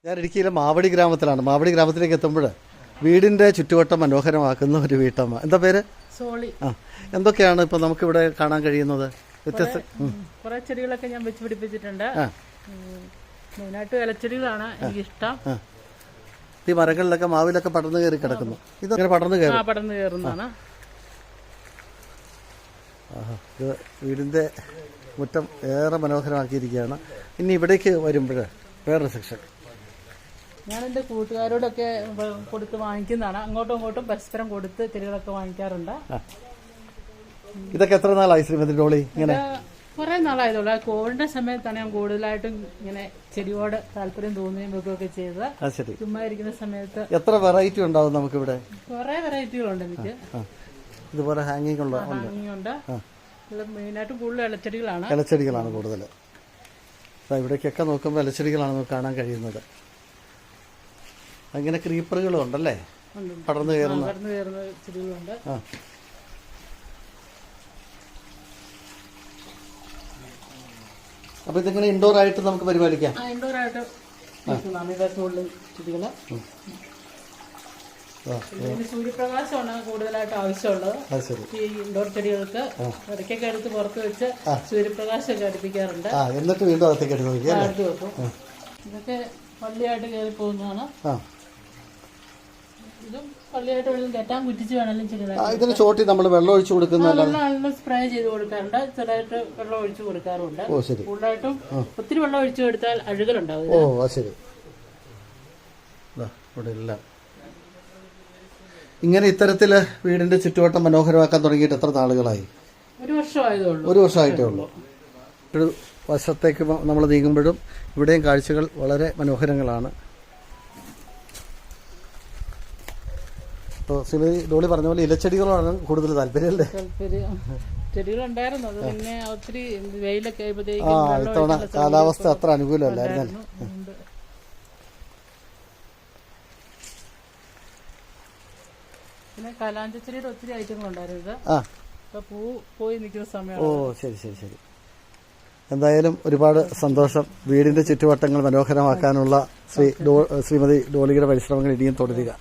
ഞാൻ ഇടുക്കിയിലെ മാവടി ഗ്രാമത്തിലാണ്. മാവടി ഗ്രാമത്തിലേക്ക് എത്തുമ്പോൾ വീടിൻ്റെ ചുറ്റുവട്ടം മനോഹരമാക്കുന്ന ഒരു വീട്ടമ്മ. എന്താ പേര്? സോളി. എന്തൊക്കെയാണ് ഇപ്പം നമുക്കിവിടെ കാണാൻ കഴിയുന്നത്? വ്യത്യസ്ത കുറേ ചെടികളൊക്കെ ഞാൻ വെച്ച് പിടിപ്പിച്ചിട്ടുണ്ട്. മെയിനായിട്ട് ഇലച്ചെടികളാണ് എനിക്കിഷ്ടം. ഈ മരങ്ങളിലൊക്കെ മാവിലൊക്കെ പടർന്നു കയറി കിടക്കുന്നു. ഇതങ്ങനെ പടർന്നു കയറുന്നതാണ്. ഇത് വീടിൻ്റെ മുറ്റം ഏറെ മനോഹരമാക്കിയിരിക്കുകയാണ്. ഇനി ഇവിടേക്ക് വരുമ്പോൾ വേറൊരു സെക്ഷൻ ഞാൻ എൻ്റെ കൂട്ടുകാരോടൊക്കെ കൊടുത്ത് വാങ്ങിക്കുന്നതാണ്. അങ്ങോട്ടും ഇങ്ങോട്ടും പരസ്പരം കൊടുത്ത് ചെടികളൊക്കെ വാങ്ങിക്കാറുണ്ട്. ഇതൊക്കെ എത്ര നാളായി ശ്രീമതി ഡോളി ഇങ്ങനെ? കുറെ നാളായതുള്ളൂ. കോവിഡിന്റെ സമയത്താണ് ഞാൻ കൂടുതലായിട്ടും ഇങ്ങനെ ചെടിയോട് താല്പര്യം തോന്നുകയും വെക്കുകയൊക്കെ ചെയ്തത്. ചുമ്മാ ഇരിക്കുന്ന സമയത്ത് എത്ര വെറൈറ്റി ഉണ്ടാവും നമുക്കിവിടെ? കുറെ വെറൈറ്റികളുണ്ട് എനിക്ക്. ഇതുപോലെ ഹാങ്ങിങ് ഉണ്ട്. മെയിനായിട്ടും കൂടുതൽ ഇലച്ചെടികളാണ് കൂടുതൽ. ഇവിടേക്കൊക്കെ നോക്കുമ്പോൾ ഇലച്ചെടികളാണ് നമുക്ക് കാണാൻ കഴിയുന്നത്. അങ്ങനെ ക്രീപ്പറുകളും ഉണ്ടല്ലേ, പടർന്നു കയറുന്ന ചെടികളുണ്ട്. അപ്പൊ ഇതിങ്ങനെ ഇൻഡോർ ആയിട്ട് നമുക്ക് പരിപാലിക്കാം. ഇൻഡോർ ആയിട്ട് ചെടികള്. സൂര്യപ്രകാശമാണ് കൂടുതലായിട്ട് ആവശ്യമുള്ളത് ഈ ഇൻഡോർ ചെടികൾക്ക്. ഇടയ്ക്കൊക്കെ എടുത്ത് പുറത്ത് വെച്ച് സൂര്യപ്രകാശമൊക്കെ അടുപ്പിക്കാറുണ്ട്. എന്നിട്ട് വീണ്ടും അകത്തേക്ക് അടുത്ത് വെക്കും. ഇതൊക്കെ പള്ളിയായിട്ട് കയറി പോകുന്നതാണ്. ഇതും പള്ളിയായിട്ട് വെള്ളം കെട്ടാൻ കുറ്റിച്ച് വേണമെങ്കിലും ചെടികളാണ്. ഇതിന് ചോട്ടി നമ്മൾ വെള്ളം ഒഴിച്ചു കൊടുക്കുന്ന സ്പ്രേ ചെയ്ത് കൊടുക്കാറുണ്ട്. ചെറുതായിട്ട് വെള്ളം ഒഴിച്ചു കൊടുക്കാറുണ്ട്. കൂടുതലായിട്ടും ഒത്തിരി വെള്ളം ഒഴിച്ചു കൊടുത്താൽ അഴുകലുണ്ടാവും. ശരി. ഇവിടെ എല്ലാം ഇങ്ങനെ ഇത്തരത്തില് വീടിന്റെ ചുറ്റുവട്ടം മനോഹരമാക്കാൻ തുടങ്ങിയിട്ട് എത്ര നാളുകളായി? ഒരു വർഷമായതേ ഒരു വർഷമായിട്ടേ ഉള്ളൂ. ഒരു വശത്തേക്ക് നമ്മൾ നീങ്ങുമ്പോഴും ഇവിടെയും കാഴ്ചകൾ വളരെ മനോഹരങ്ങളാണ്. ഇപ്പോൾ ശ്രീമതി ഡോളി പറഞ്ഞ പോലെ ഇലച്ചെടികളാണ് കൂടുതൽ താല്പര്യം അല്ലേ? ചെടികളുണ്ടായിരുന്നു. അത് പിന്നെ ഒത്തിരി വെയിലൊക്കെ ഇത്തവണ കാലാവസ്ഥ അത്ര അനുകൂലമല്ലായിരുന്നു. പിന്നെ കലാഞ്ചെടിയുടെ ഒത്തിരി ഐറ്റങ്ങൾ ഉണ്ടായിരുന്നു. പൂ പോയി നിൽക്കുന്ന സമയം. ശരി. എന്തായാലും ഒരുപാട് സന്തോഷം. വീടിന്റെ ചുറ്റുവട്ടങ്ങൾ മനോഹരമാക്കാനുള്ള ശ്രീമതി ഡോളിയുടെ പരിശ്രമങ്ങൾ ഇനിയും തുടരുക.